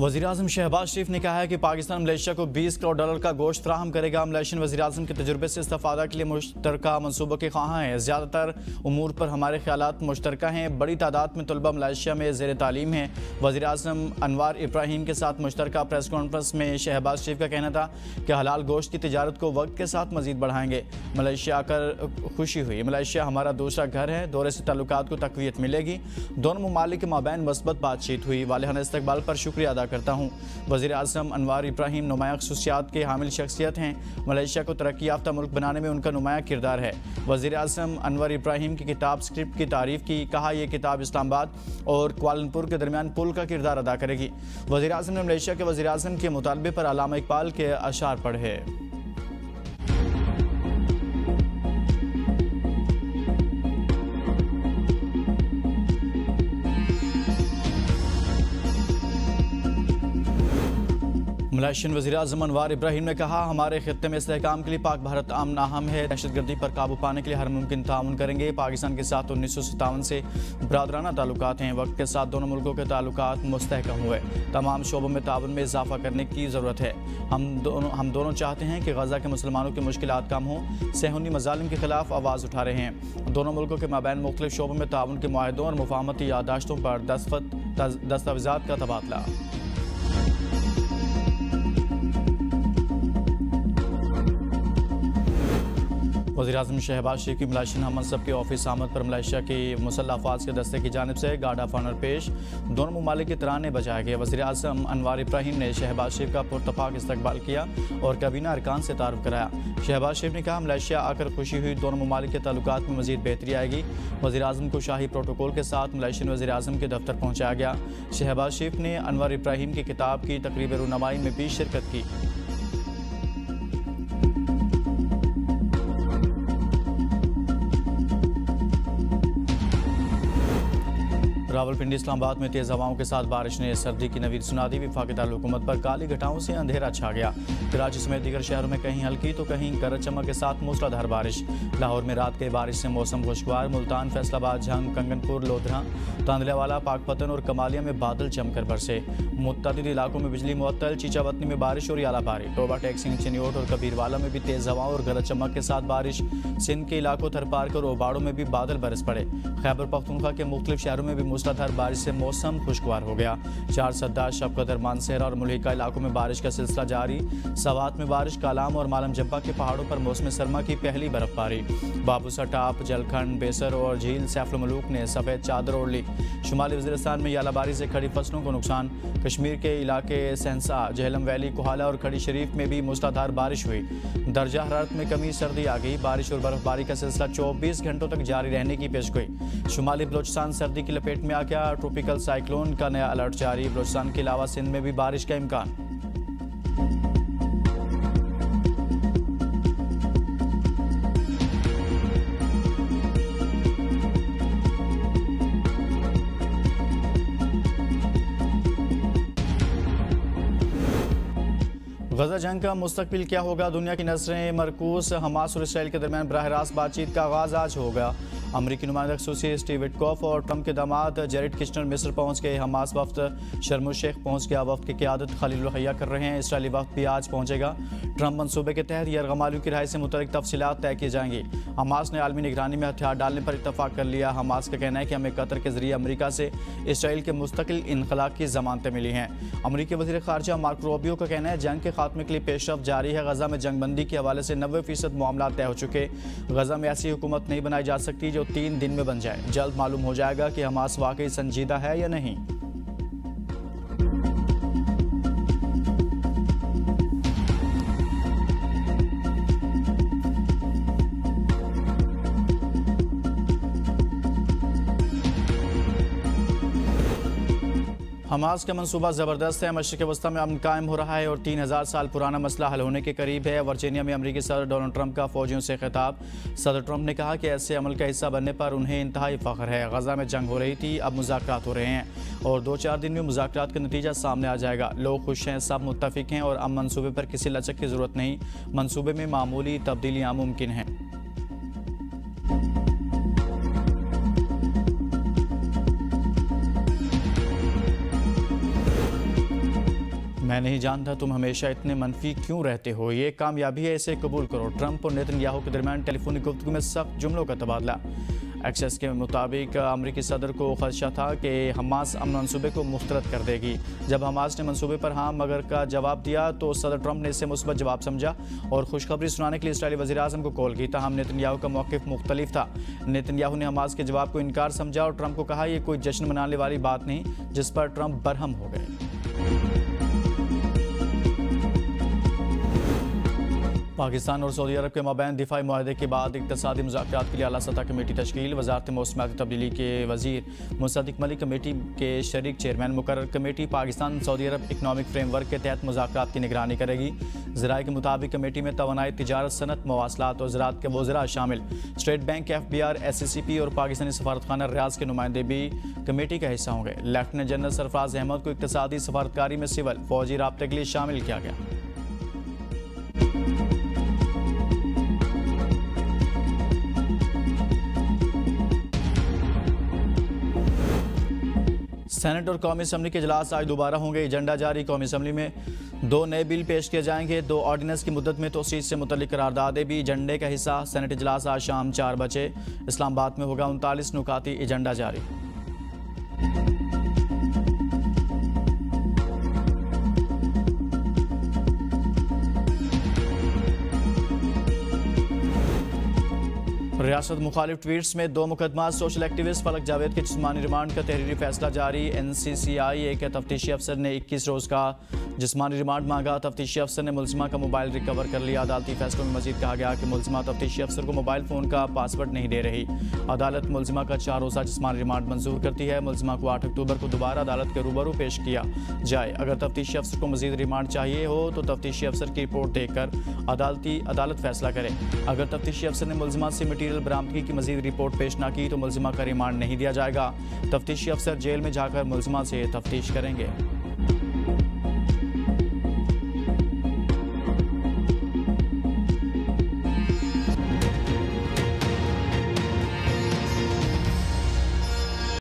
वज़ीर-ए-आज़म शहबाज शरीफ ने कहा है कि पाकिस्तान मलेशिया को 20 करोड़ डॉलर का गोश्त फराहम करेगा। मलेशियन वज़ीर-ए-आज़म के तजुर्बे से इस्तेफ़ादा के लिए मुश्तरका मनसूबों के ख्वाहां हैं। ज़्यादातर उमूर पर हमारे ख़यालात मुश्तरका हैं। बड़ी तादाद में तलबा मलेशिया में ज़ेर तालीम हैं। वज़ीर-ए-आज़म अनवार इब्राहीम के साथ मुश्तरका प्रेस कॉन्फ्रेंस में शहबाज शरीफ का कहना था कि हलाल गोश्त की तिजारत को वक्त के साथ मज़ीद बढ़ाएंगे। मलेशिया आकर खुशी हुई। मलेशिया हमारा दूसरा घर है। दौरे से ताल्लुकात को तक़वियत मिलेगी। दोनों ममालिक के माबैन मस्बत बातचीत हुई। वालिहाना इस्तकबाल पर शुक्रिया अदा करता हूँ। वज़ीर-ए-आज़म अनवार इब्राहीम नुमाया ख़ुसूसियात के हामिल शख्सियत हैं। मलेशिया को तरक्की याफ्ता मुल्क बनाने में उनका नुमाया किरदार है। वज़ीर-ए-आज़म अनवर इब्राहीम की किताब स्क्रिप्ट की तारीफ़ की। कहा यह किताब इस्लामाबाद और कुआलालंपुर के दरमियान पुल का किरदार अदा करेगी। वज़ीर-ए-आज़म ने मलेशिया के वज़ीर-ए-आज़म के मुतालबे पर अल्लामा इकबाल के अशार पढ़े। मलेशियन वज़ीर-ए-आज़म अनवार इब्राहीम ने कहा हमारे खित्ते में इस्तेहकाम के लिए पाक भारत अमन अहम है। दहशतगर्दी पर काबू पाने के लिए हर मुमकिन ताउन करेंगे। पाकिस्तान के साथ 1957 से बरादराना ताल्लुकात हैं। वक्त के साथ दोनों मुल्कों के ताल्लुकात मुस्तहकम हुए। तमाम शोबों में ताउन में इजाफा करने की ज़रूरत है। हम दोनों चाहते हैं कि गज़ा के मुसलमानों की मुश्किलात कम हों। सहूनी मज़ालिम के खिलाफ आवाज़ उठा रहे हैं। दोनों मुल्कों के माबैन मुख्तलिफ शोबों में ताउन के मुआहदों और मुफाहमती याददाश्तों पर दस्तावेज़ात का तबादला। वज़ीर-ए-आज़म शहबाज शरीफ की मलेशियन हममनसब के ऑफिस आमद पर मलेशिया की मुसल्लह अफ़वाज के दस्ते की जानिब से गार्ड ऑफ ऑनर पेश। दोनों ममालिक के तराने बजाए गए। वज़ीर-ए-आज़म अनवार इब्राहीम ने शहबाज शरीफ का पुरतफाक इस्तकबाल किया और काबीना अरकान से तारुफ कराया। शहबाज शरीफ ने कहा मलेशिया आकर खुशी हुई। दोनों ममालिक के ताल्लुकात में मज़ीद बेहतरी आएगी। वज़ीर-ए-आज़म को शाही प्रोटोकॉल के साथ मलेशियन वज़ीर-ए-आज़म के दफ्तर पहुँचाया गया। शहबाज शरीफ ने अनवर इब्राहीम की किताब की तकरीब रुनमाई में भी शिरकत की। रावलपिंडी इस्लामाबाद में तेज़ हवाओं के साथ बारिश ने सर्दी की नवीद सुना दी। वफाकी दारुल-हुकूमत पर काली घटाओं से अंधेरा छा गया। कराची समेत दीगर शहरों में कहीं हल्की तो कहीं गरज चमक के साथ मूसलाधार बारिश। लाहौर में रात के बारिश से मौसम खुशगवार। मुल्तान, फैसलाबाद, झंग, कंगनपुर, लोधरा, तांदलेवाला, पाकपतन और कमालिया में बादल जमकर बरसे। मुतअद्दिद इलाकों में बिजली मुअत्तल। चीचावतनी में बारिश और यालाबारी। टोबा, टैक्सिंग, चिन्योट और कबीरवाला में भी तेज़ हवाओं और गरज चमक के साथ बारिश। सिंध के इलाकों थरपारकर और ओबाड़ों में भी बादल बरस पड़े। खैबर पख्तूनख्वा के मुख्तलिफ शहरों में भी मूसलाधार बारिश से मौसम खुशगवार हो गया। चार सद्दा, शबकदर, मानसेरा और मुल्हिका इलाकों में बारिश का सिलसिला जारी। सवात में बारिश। कालाम और मालम जब्बा के पहाड़ों पर मौसम सरमा की पहली बर्फबारी। बाबूसा टाप, जलखंड, बेसर और झील सैफुल मलूक ने सफ़ेद चादर ओढ़ ली। शुमाली वज़ीरिस्तान में यालाबारी से खड़ी फसलों को नुकसान। कश्मीर के इलाके सहनसा, जहलम वैली, कोहाला और खड़ी शरीफ में भी मूसलाधार बारिश हुई। दर्जा हरारत में कमी, सर्दी आ गई। बारिश और बर्फबारी का सिलसिला 24 घंटों तक जारी रहने की पेशगोई। शुमाली बलोचिस्तान सर्दी की लपेट में आ गया। ट्रॉपिकल साइक्लोन का नया अलर्ट जारी। बलोचिस्तान के अलावा सिंध में भी बारिश का इम्कान। गजा जंग का मुस्तकबिल क्या होगा? दुनिया की नजरें मरकूज। हमास और इसराइल के दरमियान बराह रास्त बातचीत का आगाज आज होगा। अमरीकी नुमाइंदा खसूसी स्टीव विटकॉफ और ट्रंप के दामाद जेरेड किश्नर मिस्र पहुंच गए। हमास वफ्द शर्म शेख पहुंच गया। वफ्द की क़यादत खलील हैया कर रहे हैं। इसराइली वफ्द भी आज पहुंचेगा। ट्रंप मनसूबे के तहत यरगमालियों की रिहाई से मुतल्लिक तफसीलात तय की जाएंगी। हमास ने आलमी निगरानी में हथियार डालने पर इत्तफाक कर लिया। हमास का कहना है कि हमें कतर के जरिए अमरीका से इसराइल के मुस्तकिल इनखला की ज़मानतें मिली हैं। अमरीकी वज़ीर ख़ारजा मार्को रूबियो का कहना है जंग के खात्मे के लिए पेशरफ्त जारी है। गजा में जंगबंदी के हवाले से 90% मामला तय हो चुके। गजा में ऐसी हुकूमत नहीं बनाई जा सकती जो 3 दिन में बन जाए। जल्द मालूम हो जाएगा कि हमास वाकई संजीदा है या नहीं। हमास का मंसूबा ज़बरदस्त है। मशरिक़ वस्ता में अमन कायम हो रहा है और 3000 साल पुराना मसला हल होने के करीब है। वर्जीनिया में अमरीकी सदर डोनाल्ड ट्रंप का फ़ौजियों से खिताब। सदर ट्रंप ने कहा कि ऐसे अमल का हिस्सा बनने पर उन्हें इंतहाई फ़ख्र है। गजा में जंग हो रही थी, अब मुज़ाकरात हो रहे हैं और 2-4 दिन में मुज़ाकरात का नतीजा सामने आ जाएगा। लोग खुश हैं, सब मुत्तफ़िक हैं और अब मंसूबे पर किसी लचक की ज़रूरत नहीं। मंसूबे में मामूली तब्दीलियाँ मुमकिन हैं। मैं नहीं जानता तुम हमेशा इतने मनफी क्यों रहते हो, ये कामयाबी है, इसे कबूल करो। ट्रंप और नेतन्याहू के दरमियान टेलीफोनिक गुफ्तगू में सख्त जुमलों का तबादला। एक्सेस के मुताबिक अमरीकी सदर को खदशा था कि हमास अमन मनसूबे को मुस्तरद कर देगी। जब हमास ने मनसूबे पर हाँ मगर का जवाब दिया तो सदर ट्रंप ने इसे मुस्बत जवाब समझा और खुशखबरी सुनाने के लिए इस्राईली वज़ीर आज़म को कॉल की। ताहम नेतन्याहू का मौक़िफ़ मुख्तलिफ था। नेतन्याहू ने हमास के जवाब को इनकार समझा और ट्रंप को कहा यह कोई जश्न मनाने वाली बात नहीं, जिस पर ट्रंप बरहम हो गए। पाकिस्तान और सऊदी अरब के माबैन दिफाई मुआहदे के बाद इक़्तिसादी मुज़ाकरात के लिए आला सतह कमेटी तश्कील। वज़ारत मौसमियाती तब्दीली के वज़ीर मुसद्दिक़ मलिक कमेटी के शरीक चेयरमैन मुकर्रर। कमेटी पाकिस्तान सऊदी अरब इकनॉमिक फ्रेमवर्क के तहत मुज़ाकरात की निगरानी करेगी। ज़राए के मुताबिक कमेटी में तवानाई, तिजारत, सनत, मवासलात और ज़राअत के वज़रा शामिल। स्टेट बैंक, FBR, SCCP और पाकिस्तानी सफारतखाना रियाज़ के नुमाइंदे भी कमेटी का हिस्सा होंगे। लेफ्टिनेंट जनरल सरफराज अहमद को इक़्तिसादी सफारतकारी में सिविल फौजी राब्ते के लिए शामिल किया गया। सेनेट और कौमी असम्बली के इजलास आज दोबारा होंगे। एजेंडा जारी। कौमी असम्बली में 2 नए बिल पेश किए जाएंगे। 2 ऑर्डिनेंस की मुद्दत में तोसीस से मुतल्लिक करारदादें भी एजेंडे का हिस्सा। सेनेट इजलास आज शाम 4 बजे इस्लामाबाद में होगा। 39 नुकाती एजेंडा जारी। रियासत मुखालिफ ट्वीट्स में 2 मुकदमा। सोशल एक्टिविस्ट फलक जावेद के जिस्मानी रिमांड का तहरीरी फैसला जारी। NCCI के तफ्तीशी अफसर ने 21 रोज़ का जिस्मानी रिमांड मांगा। तफ्तीशी अफसर ने मुलजिमा का मोबाइल रिकवर कर लिया। अदालती फैसलों में मजीद कहा गया कि मुलजिमा तफ्तीशी अफसर को मोबाइल फ़ोन का पासवर्ड नहीं दे रही। अदालत मुलजिमा का 4 रोज़ा जिस्मानी रिमांड मंजूर करती है। मुलजिमा को 8 अक्टूबर को दोबारा अदालत के रूबरू पेश किया जाए। अगर तफ्तीशी अफसर को मजीद रिमांड चाहिए हो तो तफ्तीशी अफसर की रिपोर्ट देखकर अदालत फैसला करे। अगर तफ्तीशी अफसर ने मुलजिमा से मटीरियल बरामदगी की मजीद रिपोर्ट पेश न की तो मुलजिमा का रिमांड नहीं दिया जाएगा। तफ्तीशी अफसर जेल में जाकर मुलजिमा से तफ्तीश करेंगे।